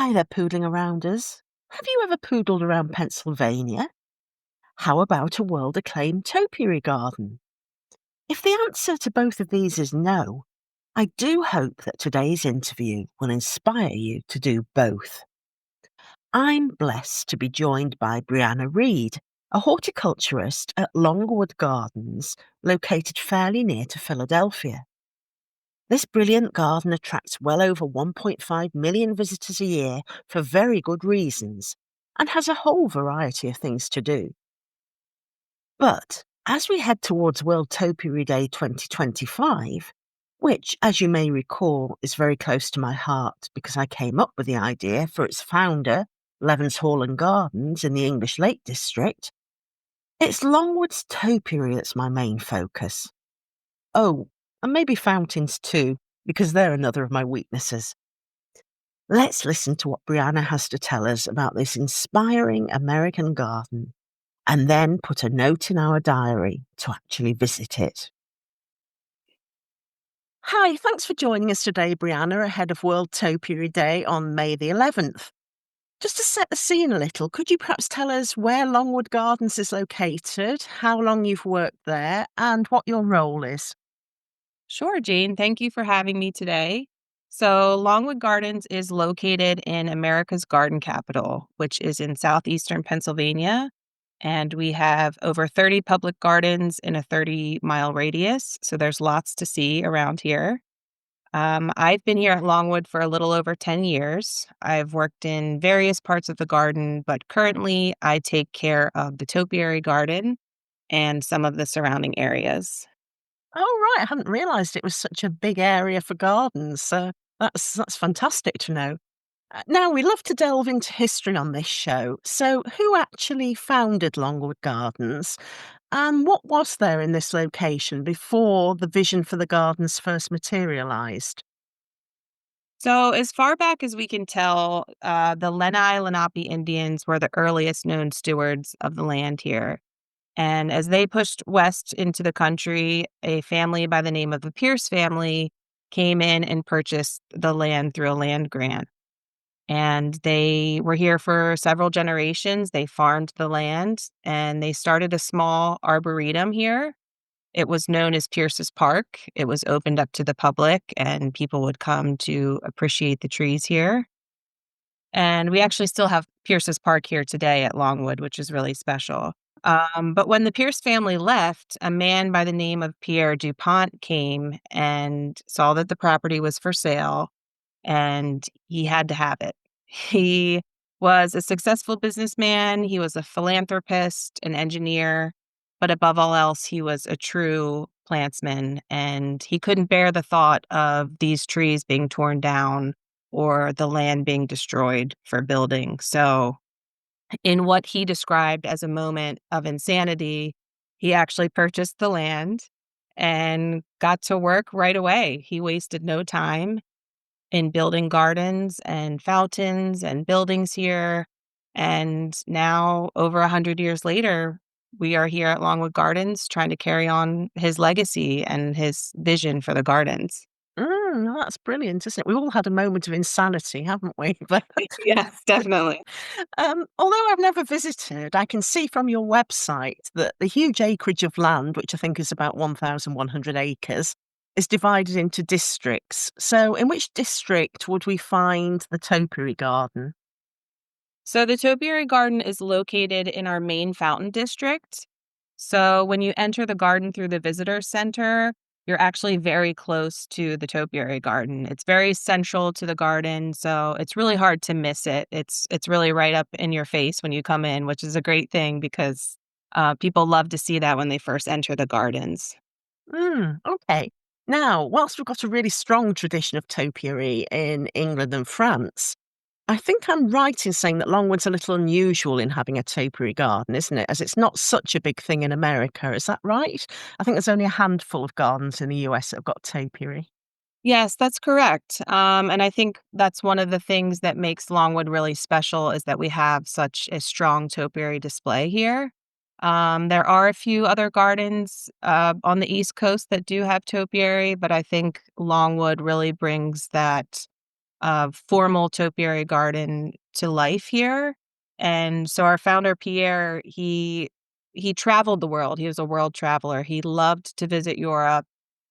Hi there, poodling around us. Have you ever poodled around Pennsylvania? How about a world-acclaimed topiary garden? If the answer to both of these is no, I do hope that today's interview will inspire you to do both. I'm blessed to be joined by Brianna Reid, a horticulturist at Longwood Gardens, located fairly near to Philadelphia. This brilliant garden attracts well over 1.5 million visitors a year for very good reasons and has a whole variety of things to do. But as we head towards World Topiary Day 2025, which, as you may recall, is very close to my heart because I came up with the idea for its founder, Levens Hall and Gardens in the English Lake District, it's Longwood's topiary that's my main focus. Oh, and maybe fountains too, because they're another of my weaknesses. Let's listen to what Brianna has to tell us about this inspiring American garden, and then put a note in our diary to actually visit it. Hi, thanks for joining us today, Brianna, ahead of World Topiary Day on May the 11th. Just to set the scene a little, could you perhaps tell us where Longwood Gardens is located, how long you've worked there, and what your role is? Sure, Jane. Thank you for having me today. So, Longwood Gardens is located in America's garden capital, which is in southeastern Pennsylvania. And we have over 30 public gardens in a 30-mile radius. So, there's lots to see around here. I've been here at Longwood for a little over 10 years. I've worked in various parts of the garden, but currently I take care of the topiary garden and some of the surrounding areas. Oh, right, I hadn't realised it was such a big area for gardens, so that's fantastic to know. Now, we love to delve into history on this show. So, who actually founded Longwood Gardens, and what was there in this location before the vision for the gardens first materialised? So, as far back as we can tell, the Lenni Lenape Indians were the earliest known stewards of the land here. And as they pushed west into the country, a family by the name of the Pierce family came in and purchased the land through a land grant. And they were here for several generations. They farmed the land and they started a small arboretum here. It was known as Pierce's Park. It was opened up to the public, and people would come to appreciate the trees here. And we actually still have Pierce's Park here today at Longwood, which is really special. But when the Pierce family left, a man by the name of Pierre DuPont came and saw that the property was for sale, and he had to have it. He was a successful businessman, he was a philanthropist, an engineer, but above all else, he was a true plantsman, and he couldn't bear the thought of these trees being torn down or the land being destroyed for building. So, in what he described as a moment of insanity, he actually purchased the land and got to work right away. He wasted no time in building gardens and fountains and buildings here. And now, over 100 years later, we are here at Longwood Gardens trying to carry on his legacy and his vision for the gardens. Well, that's brilliant, isn't it? We've all had a moment of insanity, haven't we? But Yes, definitely. although I've never visited, I can see from your website that the huge acreage of land, which I think is about 1,100 acres, is divided into districts. So, in which district would we find the topiary garden? So the topiary garden is located in our main fountain district. So when you enter the garden through the visitor center, you're actually very close to the topiary garden. It's very central to the garden, so it's really hard to miss it. It's really right up in your face when you come in, which is a great thing because people love to see that when they first enter the gardens. Okay. Now, whilst we've got a really strong tradition of topiary in England and France, I think I'm right in saying that Longwood's a little unusual in having a topiary garden, isn't it? As it's not such a big thing in America, is that right? I think there's only a handful of gardens in the US that have got topiary. Yes, that's correct. And I think that's one of the things that makes Longwood really special is that we have such a strong topiary display here. There are a few other gardens on the East Coast that do have topiary, but I think Longwood really brings that formal topiary garden to life here. And so our founder Pierre, he traveled the world. He was a world traveler. He loved to visit Europe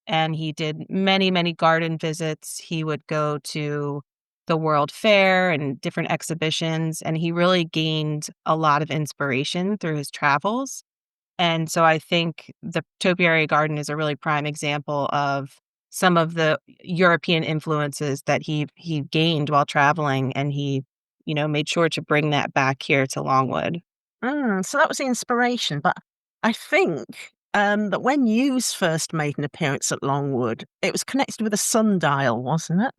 and he did many, many garden visits. He would go to the World Fair and different exhibitions, and he really gained a lot of inspiration through his travels. And so I think the topiary garden is a really prime example of some of the European influences that he gained while traveling, and he, made sure to bring that back here to Longwood. So that was the inspiration, but I think, that when Hughes first made an appearance at Longwood, it was connected with a sundial, wasn't it?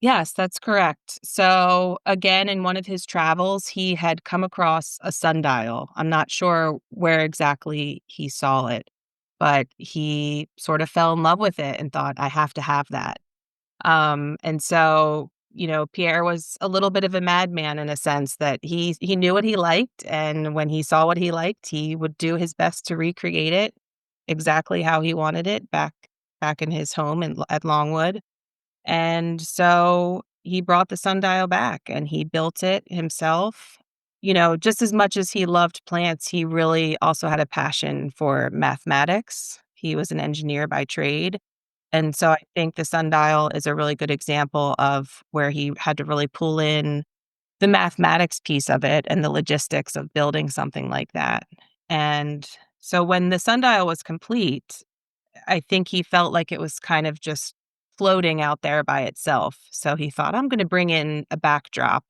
Yes, that's correct. So, again, in one of his travels, he had come across a sundial. I'm not sure where exactly he saw it, but he sort of fell in love with it and thought, I have to have that. And so, Pierre was a little bit of a madman in a sense that he knew what he liked, and when he saw what he liked, he would do his best to recreate it exactly how he wanted it back in his home at Longwood. And so he brought the sundial back and he built it himself. Just as much as he loved plants, he really also had a passion for mathematics. He was an engineer by trade. And so I think the sundial is a really good example of where he had to really pull in the mathematics piece of it and the logistics of building something like that. And so when the sundial was complete, I think he felt like it was kind of just floating out there by itself. So he thought, I'm going to bring in a backdrop.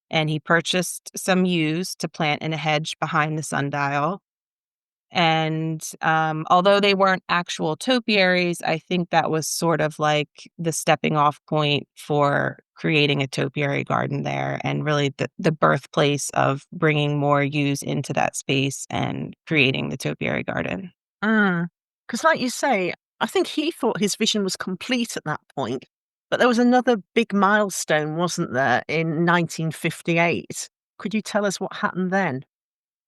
And he purchased some yews to plant in a hedge behind the sundial. And although they weren't actual topiaries, I think that was sort of like the stepping off point for creating a topiary garden there and really the birthplace of bringing more yews into that space and creating the topiary garden. Because, like you say, I think he thought his vision was complete at that point, but there was another big milestone, wasn't there, in 1958? Could you tell us what happened then?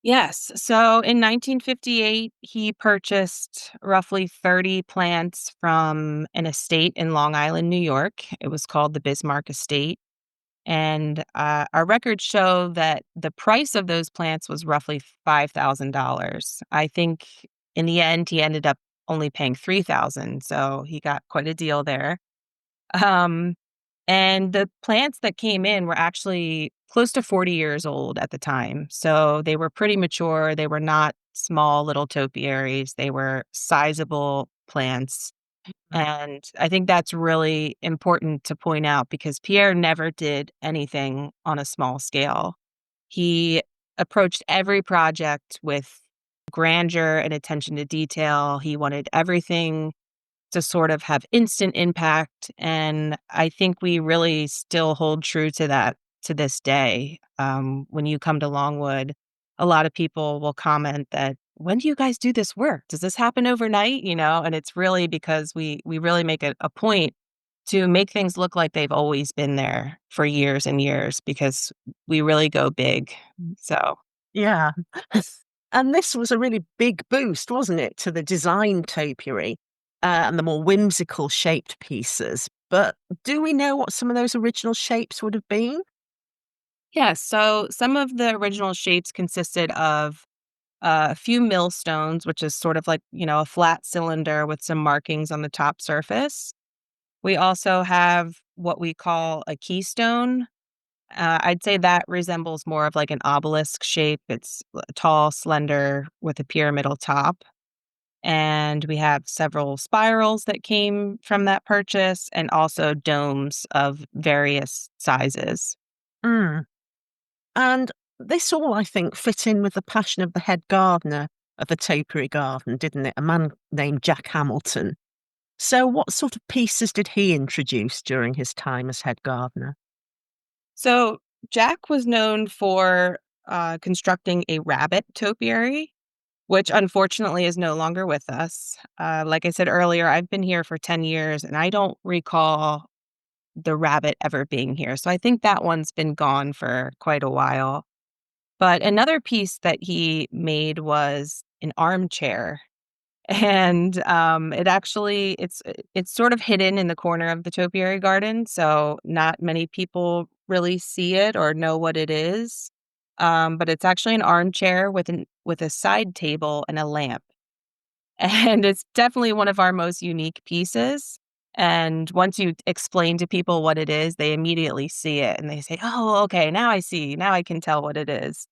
Yes. So in 1958, he purchased roughly 30 plants from an estate in Long Island, New York. It was called the Bismarck Estate. And our records show that the price of those plants was roughly $5,000. I think in the end, he ended up only paying 3,000. So he got quite a deal there. Um, and the plants that came in were actually close to 40 years old at the time. So they were pretty mature. They were not small little topiaries. They were sizable plants. And I think that's really important to point out because Pierre never did anything on a small scale. He approached every project with grandeur and attention to detail. He wanted everything to sort of have instant impact. And I think we really still hold true to that to this day. When you come to Longwood, a lot of people will comment that, when do you guys do this work? Does this happen overnight? And it's really because we really make a point to make things look like they've always been there for years and years because we really go big. So Yeah. And this was a really big boost, wasn't it, to the design topiary, and the more whimsical shaped pieces. But do we know what some of those original shapes would have been? yes, so some of the original shapes consisted of a few millstones, which is sort of like, a flat cylinder with some markings on the top surface. We also have what we call a keystone. I'd say that resembles more of like an obelisk shape. It's tall, slender, with a pyramidal top. And we have several spirals that came from that purchase and also domes of various sizes. Mm. And this all, I think, fit in with the passion of the head gardener of the topiary garden, didn't it? A man named Jack Hamilton. So, what sort of pieces did he introduce during his time as head gardener? So Jack was known for constructing a rabbit topiary, which unfortunately is no longer with us. Like I said earlier, I've been here for 10 years and I don't recall the rabbit ever being here. So I think that one's been gone for quite a while. But another piece that he made was an armchair. And, it's sort of hidden in the corner of the topiary garden, so not many people really see it or know what it is. But it's actually an armchair with a side table and a lamp, and it's definitely one of our most unique pieces, and once you explain to people what it is, they immediately see it, and they say, "Oh, okay, now I see, now I can tell what it is."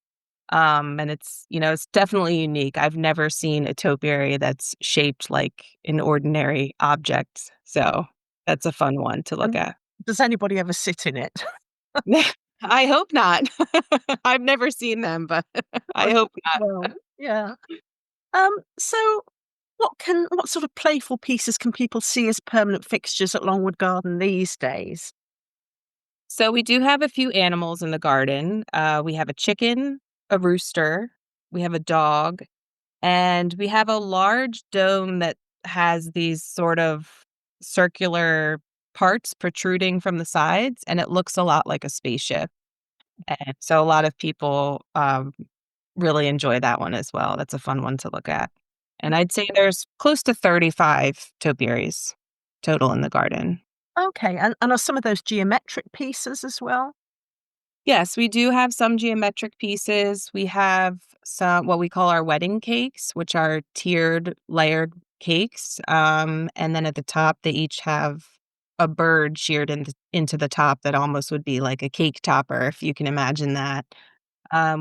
And it's definitely unique. I've never seen a topiary that's shaped like an ordinary object. So that's a fun one to look And at. does anybody ever sit in it? I hope not. I've never seen them, but I hope not. Well, yeah. So what sort of playful pieces can people see as permanent fixtures at Longwood Garden these days? So we do have a few animals in the garden. We have a chicken, a rooster, we have a dog, and we have a large dome that has these sort of circular parts protruding from the sides, and it looks a lot like a spaceship. And so a lot of people really enjoy that one as well. That's a fun one to look at. And I'd say there's close to 35 topiaries total in the garden. Okay, and are some of those geometric pieces as well? Yes, we do have some geometric pieces. We have some what we call our wedding cakes, which are tiered, layered cakes. And then at the top, they each have a bird sheared into the top that almost would be like a cake topper, if you can imagine that.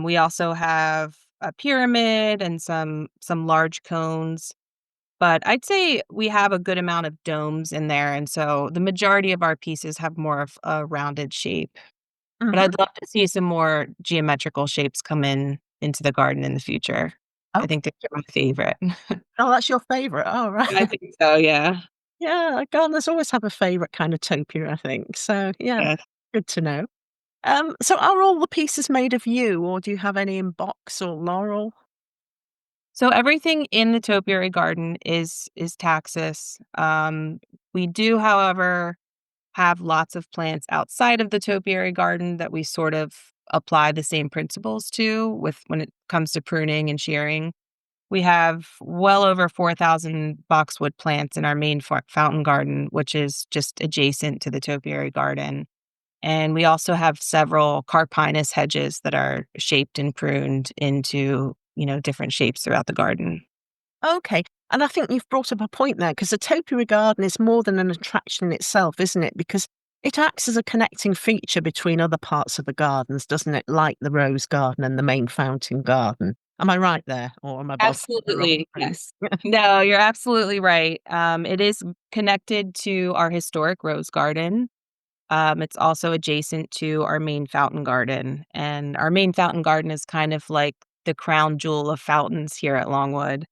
We also have a pyramid and some large cones. But I'd say we have a good amount of domes in there, and so the majority of our pieces have more of a rounded shape. But Mhm. I'd love to see some more geometrical shapes come into the garden in the future. I Oh, think they're my favorite. oh, that's your favorite. Oh, right. I think so, yeah. Yeah, gardeners always have a favorite kind of topiary, I think. So, yeah, Yeah. good to know. So are all the pieces made of yew, or do you have any in box or laurel? So everything in the topiary garden is taxus. We do, however, have lots of plants outside of the topiary garden that we sort of apply the same principles to with when it comes to pruning and shearing. We have well over 4,000 boxwood plants in our main fountain garden, which is just adjacent to the topiary garden. And we also have several carpinus hedges that are shaped and pruned into, different shapes throughout the garden. Okay, and I think you've brought up a point there because the topiary garden is more than an attraction in itself, isn't it? Because it acts as a connecting feature between other parts of the gardens, doesn't it? Like the rose garden and the main fountain garden. Am I right there, or am I barking up the wrong Absolutely, tree? yes. No, you're absolutely right. It is connected to our historic rose garden. It's also adjacent to our main fountain garden, and our main fountain garden is kind of like the crown jewel of fountains here at Longwood.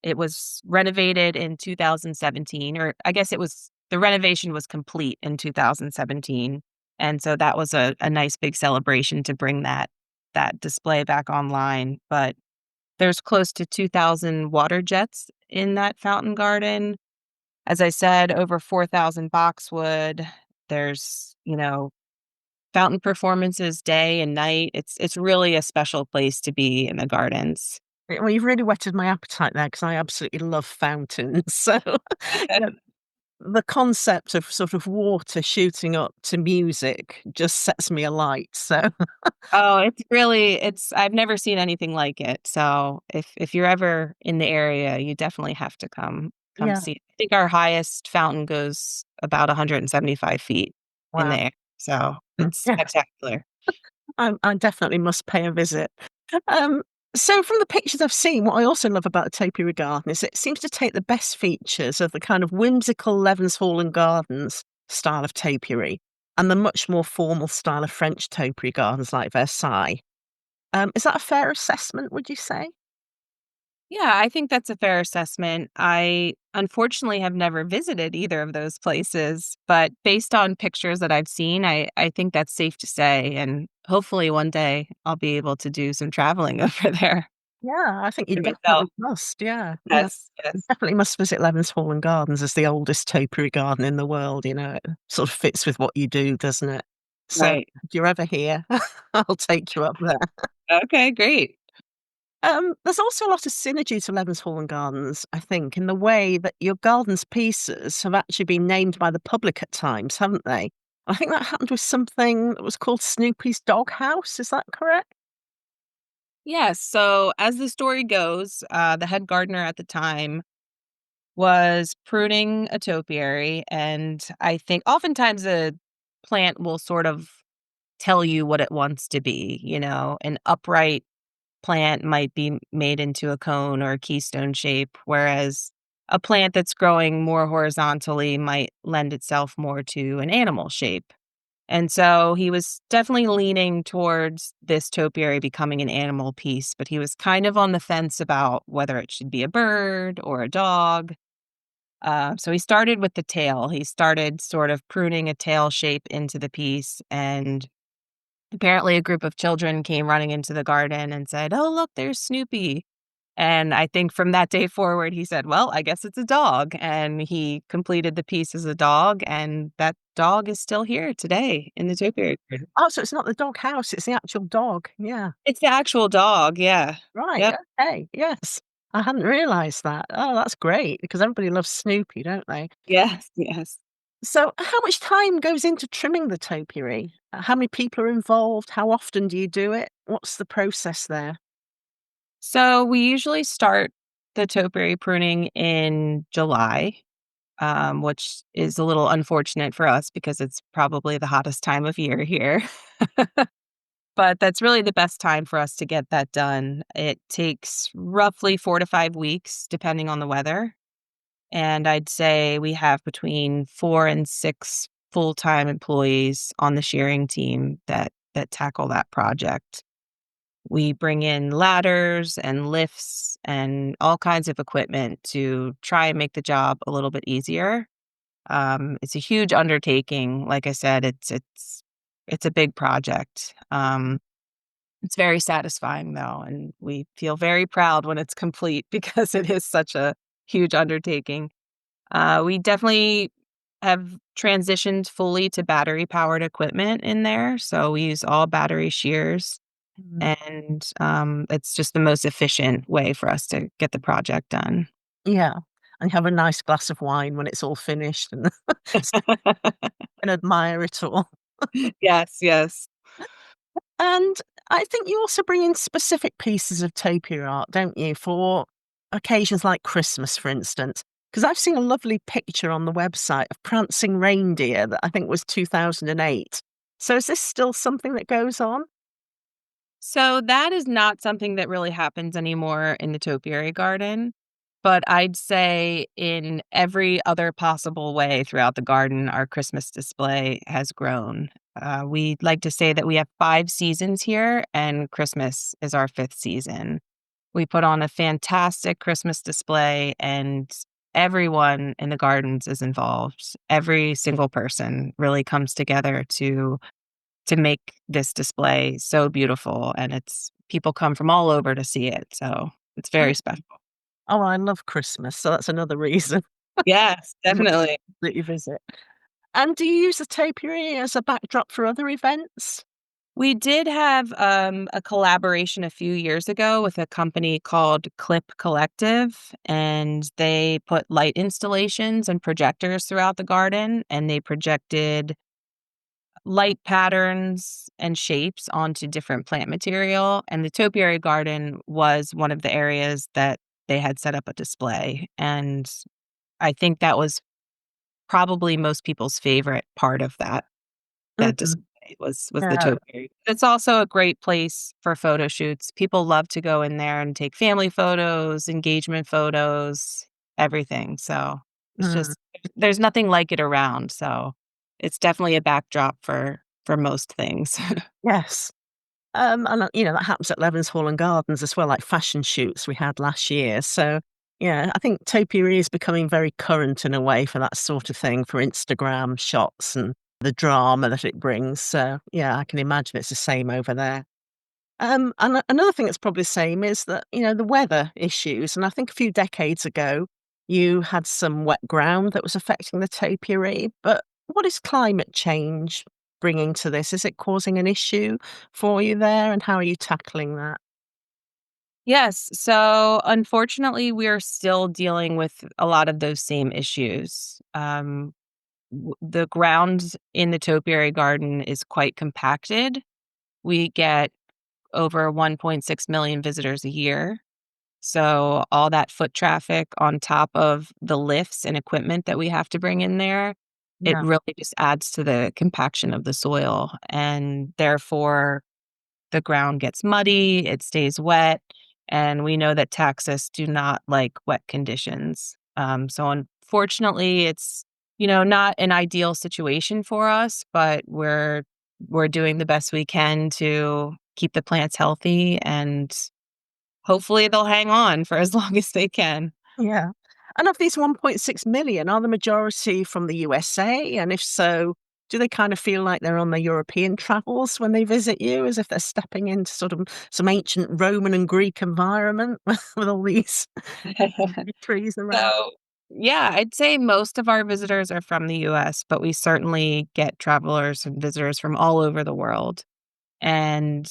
It was renovated in 2017, or I guess the renovation was complete in 2017, and so that was a nice big celebration to bring that display back online. But there's close to 2,000 water jets in that fountain garden. As I said, over 4,000 boxwood. There's, fountain performances day and night. It's really a special place to be in the gardens. Well, you've really whetted my appetite there because I absolutely love fountains. So, yeah, the concept of sort of water shooting up to music just sets me alight. So, Oh, it's I've never seen anything like it. So if you're ever in the area, you definitely have to come yeah, see it. I think our highest fountain goes about 175 feet in the wow. air. So it's Yeah, spectacular. I definitely must pay a visit. Um, so from the pictures I've seen, what I also love about the topiary garden is it seems to take the best features of the kind of whimsical Levens Hall and Gardens style of topiary and the much more formal style of French topiary gardens like Versailles. Is that a fair assessment, would you say? Yeah, I think that's a fair assessment. I unfortunately have never visited either of those places, but based on pictures that I've seen, I think that's safe to say. And hopefully one day I'll be able to do some traveling over there Yeah, I think you for myself. definitely must. Yeah, yeah. Yes, You yes. definitely must visit Levens Hall and Gardens as the oldest topiary garden in the world. It sort of fits with what you do, doesn't it? So Right. if you're ever here, I'll take you up there. Okay, great. There's also a lot of synergy to Levenshall and Gardens, I think, in the way that your garden's pieces have actually been named by the public at times, haven't they? I think that happened with something that was called Snoopy's Doghouse. Is that correct? Yes, so as the story goes, the head gardener at the time was pruning a topiary, and I think oftentimes a plant will sort of tell you what it wants to be, an upright plant might be made into a cone or a keystone shape, whereas a plant that's growing more horizontally might lend itself more to an animal shape. And so he was definitely leaning towards this topiary becoming an animal piece, but he was kind of on the fence about whether it should be a bird or a dog. So he started with the tail. He started sort of pruning a tail shape into the piece. And apparently, a group of children came running into the garden and said, "Oh, look, there's Snoopy." And I think from that day forward, he said, "Well, I guess it's a dog." And he completed the piece as a dog. And that dog is still here today in the topiary garden. Oh, so it's not the dog house, it's the actual dog. Yeah. It's the actual dog. Yeah. Right. Yep. Okay. Yes. I hadn't realized that. Oh, that's great because everybody loves Snoopy, don't they? Yes. Yes. So, how much time goes into trimming the topiary? How many people are involved? How often do you do it? What's the process there? So we usually start the topiary pruning in July, which is a little unfortunate for us because it's probably the hottest time of year here. But that's really the best time for us to get that done. It takes roughly 4 to 5 weeks, depending on the weather. And I'd say we have between 4 and 6 full-time employees on the shearing team that tackle that project. We bring in ladders and lifts and all kinds of equipment to try and make the job a little bit easier. It's a huge undertaking. Like I said, it's a big project. It's very satisfying though, and we feel very proud when it's complete because it is such a huge undertaking. We definitely have transitioned fully to battery powered equipment in there, so we use all battery shears, Mm. and it's just the most efficient way for us to get the project done. Yeah. And have a nice glass of wine when it's all finished and and admire it all. Yes, yes. And I think you also bring in specific pieces of topiary art, don't you, for occasions like Christmas, for instance? Because I've seen a lovely picture on the website of prancing reindeer that I think was 2008. So is this still something that goes on? So that is not something that really happens anymore in the topiary garden. But I'd say in every other possible way throughout the garden, our Christmas display has grown. We like to say that we have 5 seasons here, and Christmas is our fifth season. We put on a fantastic Christmas display, and everyone in the gardens is involved. Every single person really comes together to make this display so beautiful, and it's people come from all over to see it, so it's Mm. very special. Oh, I love Christmas, so that's another reason Yes, definitely. that you visit. And do you use the topiary as a backdrop for other events? We did have, a collaboration a few years ago with a company called Clip Collective, and they put light installations and projectors throughout the garden, and they projected light patterns and shapes onto different plant material, and the topiary garden was one of the areas that they had set up a display, and I think that was probably most people's favorite part of that Mhm. display was the Yeah. topiary. It's also a great place for photo shoots. People love to go in there and take family photos, engagement photos, everything, so it's Mm. just there's nothing like it around, so it's definitely a backdrop for most things. Yes. That happens at Levenshall and Gardens as well, like fashion shoots we had last year. So, yeah, I think topiary is becoming very current in a way for that sort of thing, for Instagram shots and the drama that it brings. So, yeah, I can imagine it's the same over there. Another thing that's probably the same is that, the weather issues. And I think a few decades ago, you had some wet ground that was affecting the topiary. But what is climate change bringing to this? Is it causing an issue for you there? And how are you tackling that? Yes. So unfortunately, we're still dealing with a lot of those same issues. The ground in the topiary garden is quite compacted. We get over 1.6 million visitors a year. So all that foot traffic on top of the lifts and equipment that we have to bring in there, it Yeah. really just adds to the compaction of the soil. And therefore, the ground gets muddy, it stays wet, and we know that taxus do not like wet conditions. So unfortunately, it's not an ideal situation for us, but we're doing the best we can to keep the plants healthy, and hopefully they'll hang on for as long as they can. Yeah. And of these 1.6 million, are the majority from the USA? And if so, do they kind of feel like they're on their European travels when they visit you, as if they're stepping into sort of some ancient Roman and Greek environment with all these trees around? So, yeah, I'd say most of our visitors are from the US, but we certainly get travelers and visitors from all over the world. And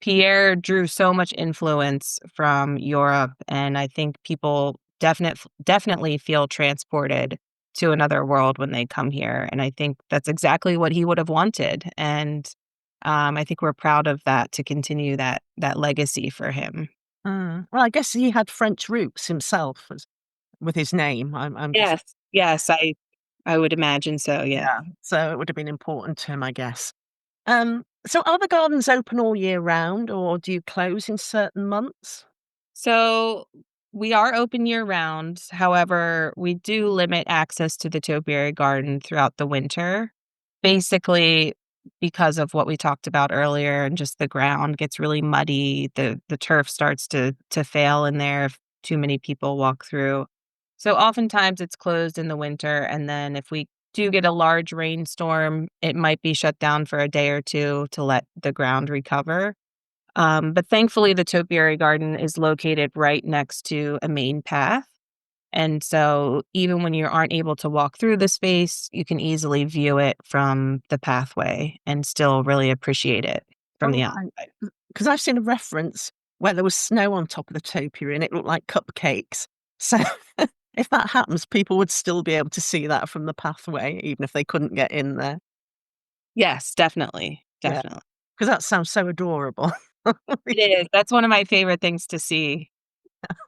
Pierre drew so much influence from Europe, and I think people definitely feel transported to another world when they come here, and I think that's exactly what he would have wanted, and, I think we're proud of that to continue that legacy for him. Mm. Well, I guess he had French roots himself with his name. I'm just, Yes, yes, I would imagine so, yeah. yeah. So it would have been important to him, I guess. So are the gardens open all year round, or do you close in certain months? So we are open year round. However, we do limit access to the topiary garden throughout the winter. Basically, because of what we talked about earlier, and just the ground gets really muddy, the turf starts to fail in there if too many people walk through. So oftentimes it's closed in the winter, and then if we do get a large rainstorm, it might be shut down for a day or two to let the ground recover. But thankfully, the topiary garden is located right next to a main path. And so even when you aren't able to walk through the space, you can easily view it from the pathway and still really appreciate it from Oh, the right. outside. Because I've seen a reference where there was snow on top of the topiary and it looked like cupcakes. So if that happens, people would still be able to see that from the pathway, even if they couldn't get in there. Yes, definitely. Yeah, Definitely. because that sounds so adorable. It is. That's one of my favorite things to see.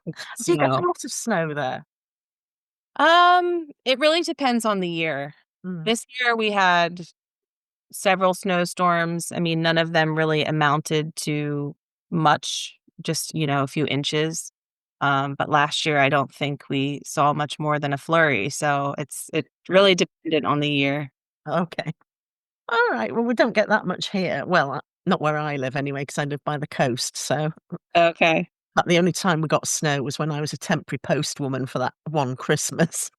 Do you get a Snow. lot of snow there? It really depends on the year. Mm, This year we had several snowstorms. I mean, none of them really amounted to much, just, a few inches. But last year, I don't think we saw much more than a flurry, so it really depended on the year. okay. All right. Well, we don't get that much here. Well, not where I live anyway, because I live by the coast. So Okay. but the only time we got snow was when I was a temporary postwoman for that one Christmas.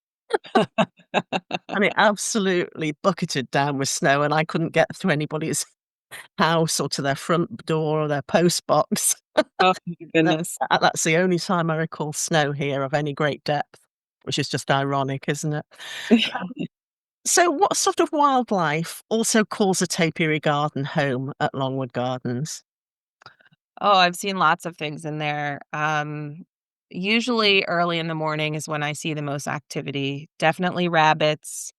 And it absolutely bucketed down with snow, and I couldn't get to anybody's house or to their front door or their post box. Oh my goodness. That's the only time I recall snow here of any great depth, which is just ironic, isn't it? So what sort of wildlife also calls a topiary garden home at Longwood Gardens? Oh, I've seen lots of things in there. Usually early in the morning is when I see the most activity. Definitely rabbits.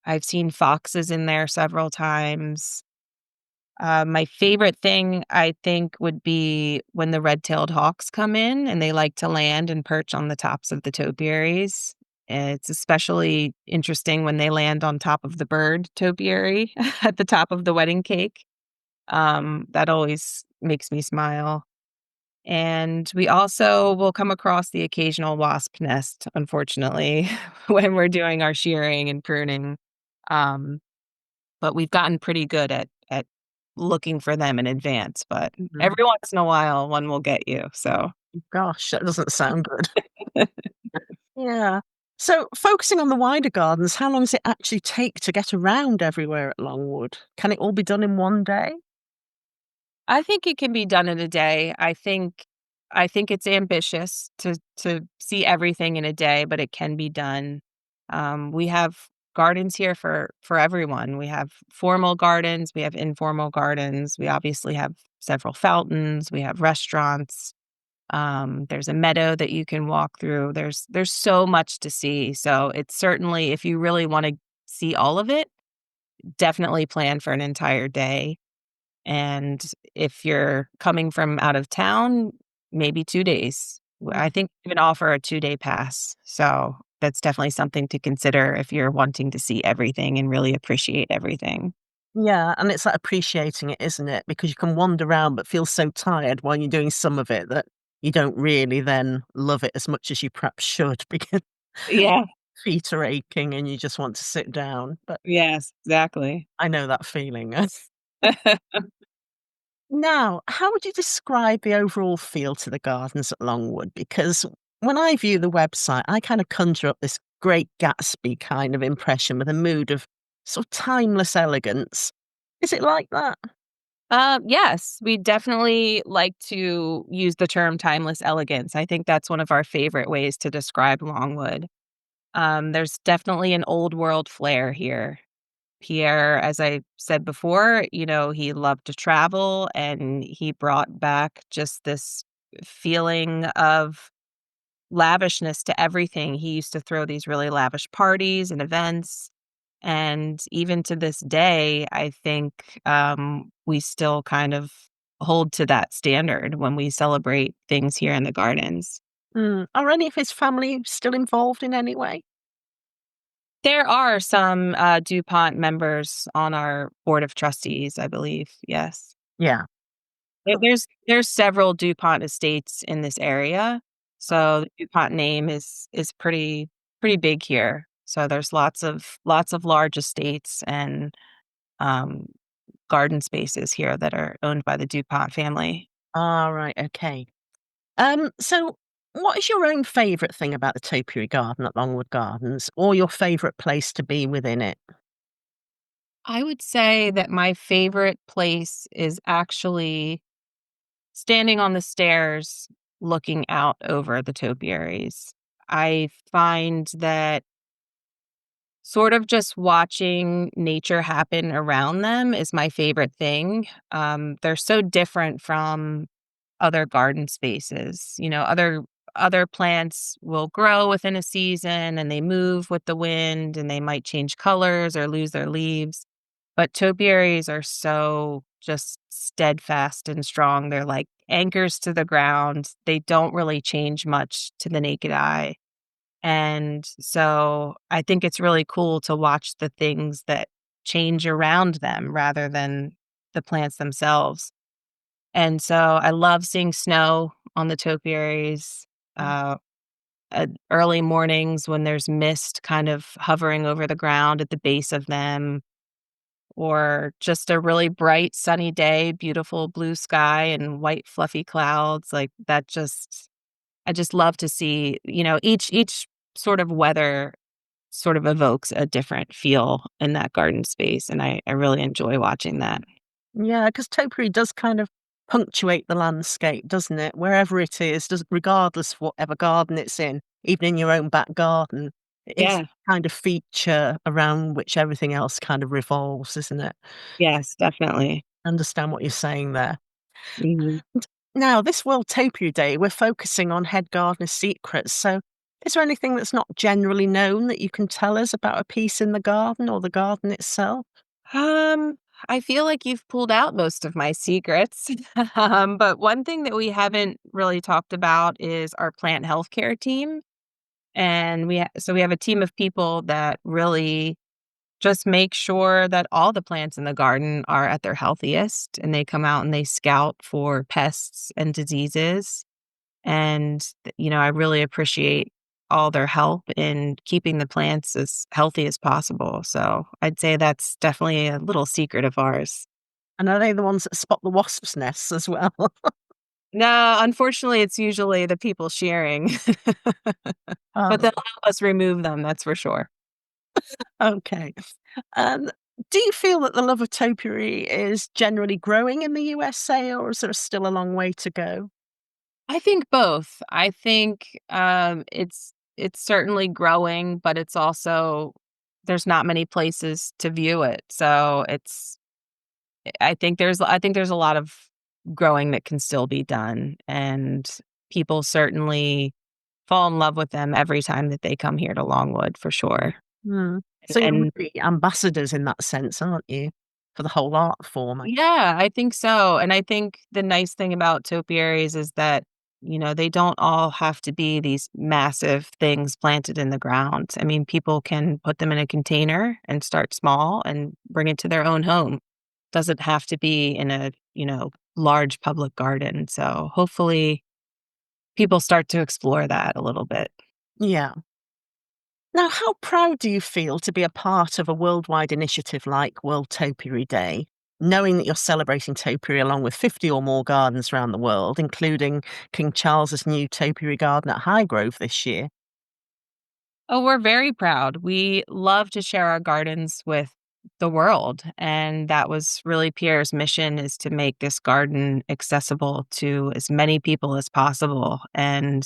I've seen foxes in there several times. My favorite thing, I think, would be when the red-tailed hawks come in and they like to land and perch on the tops of the topiaries. It's especially interesting when they land on top of the bird topiary at the top of the wedding cake. That always makes me smile. And we also will come across the occasional wasp nest, unfortunately, when we're doing our shearing and pruning. Um, but we've gotten pretty good at looking for them in advance, but Mhm. every once in a while, one will get you, so Gosh, that doesn't sound good. Yeah. So focusing on the wider gardens, how long does it actually take to get around everywhere at Longwood? Can it all be done in one day? I think it can be done in a day. I think it's ambitious to see everything in a day, but it can be done. We have gardens here for everyone. We have formal gardens, we have informal gardens, we obviously have several fountains, we have restaurants. There's a meadow that you can walk through. There's so much to see. So it's certainly, if you really want to see all of it, definitely plan for an entire day. And if you're coming from out of town, maybe 2 days. I think we even offer a 2-day pass. So that's definitely something to consider if you're wanting to see everything and really appreciate everything. Yeah, and it's like appreciating it, isn't it? Because you can wander around but feel so tired while you're doing some of it that you don't really then love it as much as you perhaps should because Yeah. feet are aching and you just want to sit down. But Yes, exactly. I know that feeling. Now, how would you describe the overall feel to the gardens at Longwood? Because when I view the website, I kind of conjure up this great Gatsby kind of impression with a mood of sort of timeless elegance. Is it like that? Yes, we definitely like to use the term timeless elegance. I think that's one of our favorite ways to describe Longwood. There's definitely an old world flair here. Pierre, as I said before, he loved to travel and he brought back just this feeling of lavishness to everything. He used to throw these really lavish parties and events. And even to this day, I think we still kind of hold to that standard when we celebrate things here in the gardens. Mm. Are any of his family still involved in any way? There are some DuPont members on our board of trustees, I believe. Yes. Yeah. There's several DuPont estates in this area, so the DuPont name is pretty big here. So there's lots of large estates and, um, garden spaces here that are owned by the DuPont family. Ah, right. Okay. So what is your own favourite thing about the topiary garden at Longwood Gardens, or your favourite place to be within it? I would say that my favorite place is actually standing on the stairs looking out over the topiaries. I find that sort of just watching nature happen around them is my favorite thing. They're so different from other garden spaces. Other plants will grow within a season and they move with the wind and they might change colors or lose their leaves. But topiaries are so just steadfast and strong. They're like anchors to the ground. They don't really change much to the naked eye. And so I think it's really cool to watch the things that change around them rather than the plants themselves. And so I love seeing snow on the topiaries, Mm. uh, early mornings when there's mist kind of hovering over the ground at the base of them, or just a really bright sunny day, beautiful blue sky and white fluffy clouds like that. I just love to see, each sort of weather sort of evokes a different feel in that garden space, and I really enjoy watching that. Yeah, because topiary does kind of punctuate the landscape, doesn't it? Wherever it is, does regardless of whatever garden it's in, even in your own back garden, it's Yeah. kind of feature around which everything else kind of revolves, isn't it? Yes, definitely. Understand what you're saying there. Mhm. And now, this World Topiary Day, we're focusing on head gardener secrets. So, is there anything that's not generally known that you can tell us about a piece in the garden or the garden itself? Um, I feel like you've pulled out most of my secrets. But one thing that we haven't really talked about is our plant healthcare team. And we have a team of people that really just make sure that all the plants in the garden are at their healthiest, and they come out and they scout for pests and diseases. And, I really appreciate all their help in keeping the plants as healthy as possible. So I'd say that's definitely a little secret of ours. And are they the ones that spot the wasps' nests as well? No, unfortunately, it's usually the people shearing, but Oh, they'll help us remove them, that's for sure. okay. Um, do you feel that the love of topiary is generally growing in the USA, or is there still a long way to go? I think both. I think it's certainly growing, but it's also there's not many places to view it. So I think there's a lot of growing that can still be done, and people certainly fall in love with them every time that they come here to Longwood for sure. Mm. So you're And really ambassadors in that sense, aren't you? For the whole art form. yeah, I think so, and I think the nice thing about topiaries is that, they don't all have to be these massive things planted in the ground. I mean, people can put them in a container and start small and bring it to their own home. Doesn't have to be in a, large public garden, so hopefully people start to explore that a little bit. Yeah. Now, how proud do you feel to be a part of a worldwide initiative like World Topiary Day, knowing that you're celebrating topiary along with 50 or more gardens around the world, including King Charles's new topiary garden at Highgrove this year? Oh, we're very proud. We love to share our gardens with the world, and that was really Pierre's mission, is to make this garden accessible to as many people as possible. And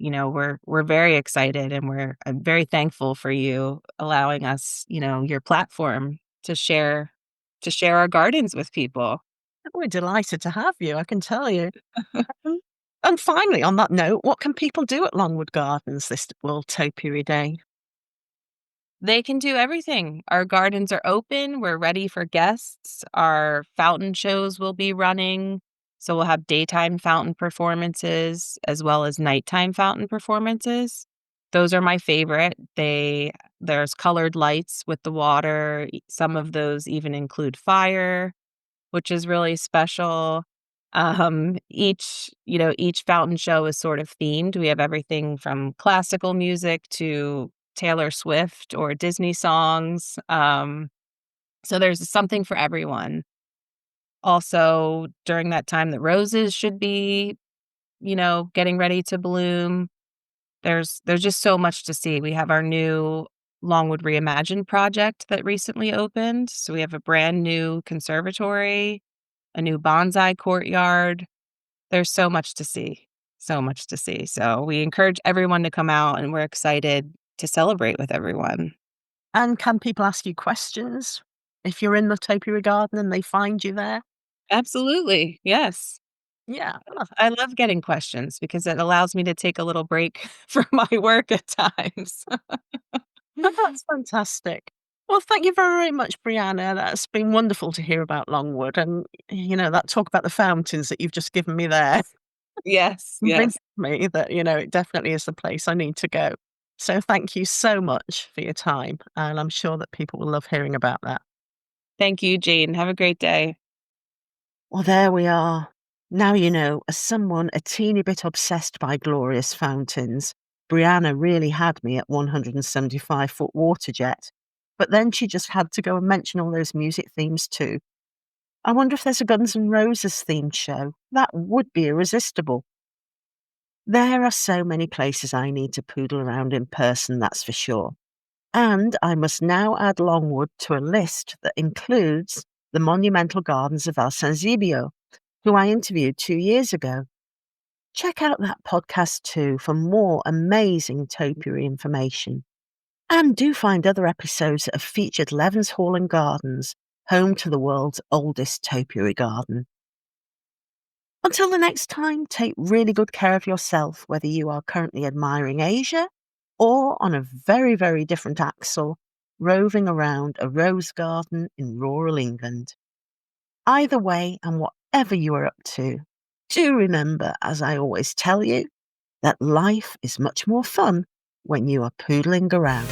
we're very excited, and I'm very thankful for you allowing us, your platform to share our gardens with people. We're delighted to have you, I can tell you. Um, And finally, on that note, what can people do at Longwood Gardens this World Topiary Day? They can do everything. Our gardens are open. We're ready for guests. Our fountain shows will be running. So we'll have daytime fountain performances as well as nighttime fountain performances. Those are my favorite. There's colored lights with the water. Some of those even include fire, which is really special. Each fountain show is sort of themed. We have everything from classical music to Taylor Swift or Disney songs. So there's something for everyone. Also, during that time, the roses should be, getting ready to bloom. There's just so much to see. We have our new Longwood Reimagined project that recently opened. So we have a brand new conservatory, a new bonsai courtyard. There's so much to see, so much to see. So we encourage everyone to come out, and we're excited to celebrate with everyone. And can people ask you questions if you're in the topiary garden and they find you there? Absolutely. Yes. Yeah. I love getting questions because it allows me to take a little break from my work at times. Oh, that's fantastic. Well, thank you very much, Brianna. That's been wonderful to hear about Longwood, and that talk about the fountains that you've just given me there Yes, yes. convinced me that it definitely is the place I need to go. So thank you so much for your time, and I'm sure that people will love hearing about that. Thank you, Jane. Have a great day. Well, there we are. Now as someone a teeny bit obsessed by glorious fountains, Brianna really had me at 175-foot water jet. But then she just had to go and mention all those music themes too. I wonder if there's a Guns N' Roses themed show. That would be irresistible. There are so many places I need to poodle around in person, that's for sure. And I must now add Longwood to a list that includes the monumental gardens of El Sensibio, who I interviewed 2 years ago. Check out that podcast too for more amazing topiary information. And do find other episodes that have featured Levens Hall and Gardens, home to the world's oldest topiary garden. Until the next time, take really good care of yourself, whether you are currently admiring Asia or on a very, very different axle, roving around a rose garden in rural England. Either way, and whatever you are up to, do remember, as I always tell you, that life is much more fun when you are poodling around.